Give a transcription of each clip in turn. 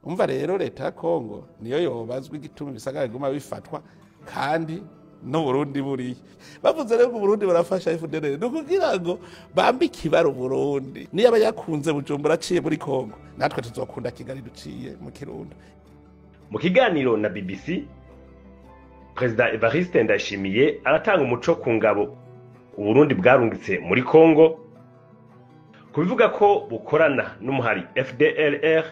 umva rero leta ya Kongo niyo yobazwa igituma ibisagara biguma bifatwa kandi no Burundi buriye bavuze rero Burundi barafasha FDLR no kugira ngo bambike ibaro Burundi niyo abayakunze Bujumbura aciye muri Kongo natwe tuzokunda Kigali duciye mu Kirundo. Mu kiganiro na BBC President Evariste Ndayishimiye aratanga umuco ku ngabo Uburundi bwarungitse muri Kongo kubivuga ko bukorana n'umuhari FDLR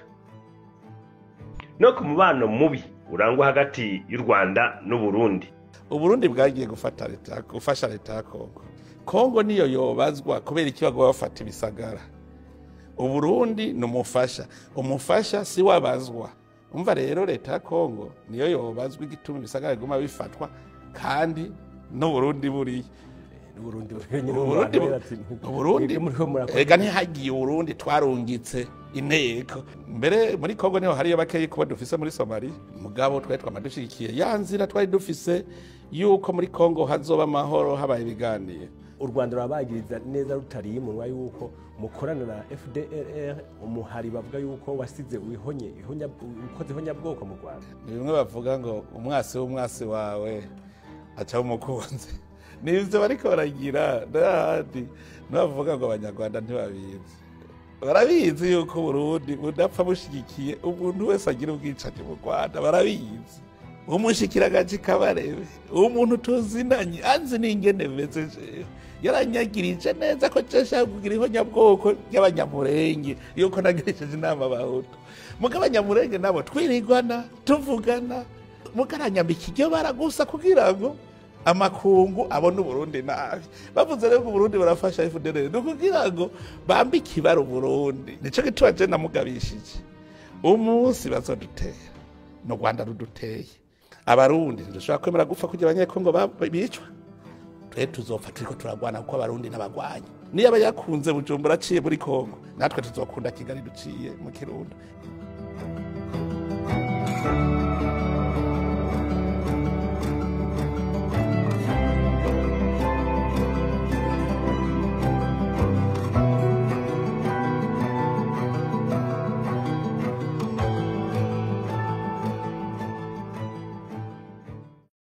no ku mubano mubi urangwa hagati y'u Rwanda n'Uburundi. Uburundi bwagiye gufasha leta ya Kongo. Kongo niyo yobazwa kubera ikibago bafata ibisagara. Uburundi numufasha, umufasha si wabazwa. Umva rero leta ya Kongo niyo yobazwa igituma ibisagara biguma bifatwa kandi no Burundi buriye. Uburundi ega ntihagiye Uburundi twarungitse inteko mbere muri Kongo niho hariyo bakeyi kuba dufise muri Somalia mugabo twari twamadushikiye yanzira twari dufise yuko muri Kongo hazoba amahoro habaye ibiganiye. U Rwanda rwabagiriza neza rutari imunwa yuko mukorana na FDLR umuhari bavuga yuko wasize ukoze ihonyabwoko mu Rwanda. Ni bimwe bavuga ngo umwasi wawe aca umukunzi. Nivyo bariko baragira ndahandi navuga ngo abanyarwanda ntibabizi barabizi yuko Burundi budapfa bushigikiye umuntu wese agira ubwicanyi mu Rwanda barabizi umushikira gaci kabarebe umuntu tuzinanye anzi n'ingene beze yaranyagirije neza ko cesha kugira ihonyabwoko y'abanyamurenge yuko nagirisheje inama bahutu mugabanyamurenge nabo twirigwana tuvugana mugaranyambika iryo baragusa kugira ngo amakungu abona Uburundi nabi bavuze rero Burundi barafasha FDLR no kugira ngo bambike ibaro Burundi nico gituma je namugabishije umunsi bazodutera no Rwanda ruduteye abarundi ndushaka kwemera gupfa kugira abanyekongo bicwa twe tuzopfa turiko turagwana kuko abarundi n'abagwanyi niyo abayakunze Bujumbura aciye muri Kongo natwe tuzokunda Kigali duciye mu Kirundo.